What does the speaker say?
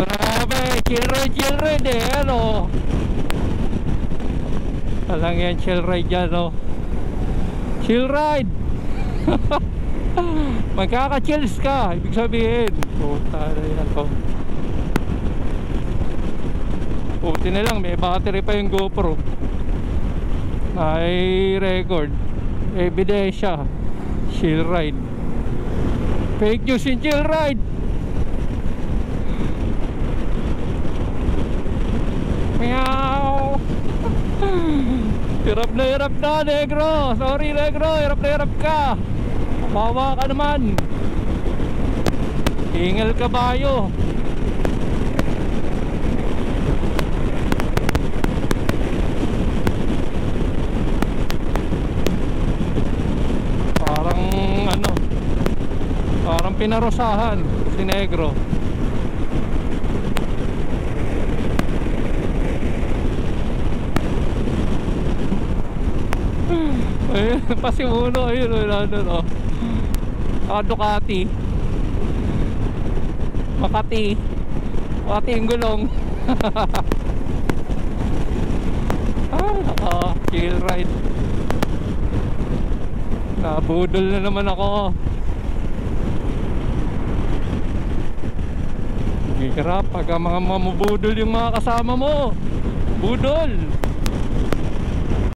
Grabe, chill ride eh, ano. Alang yan, chill ride yan, no. Chill ride. Magkaka-chills ka, ibig sabihin. Puta na yan to. Puti na lang, may battery pa yung GoPro. May record, ebidensya. Chill ride. Fake news yung chill ride. Meow. Hirap na negro. Sorry negro, hirap na hirap ka. Bawa ka naman. Hingal kabayo. Parang ano, parang pinarosahan si negro. Ayun, pasimuno, ayun, ano, Ducati. Makati yung gulong. Chill ride. Nabudol na naman ako. Hirap pag mga mamubudol yung mga kasama mo. Budol.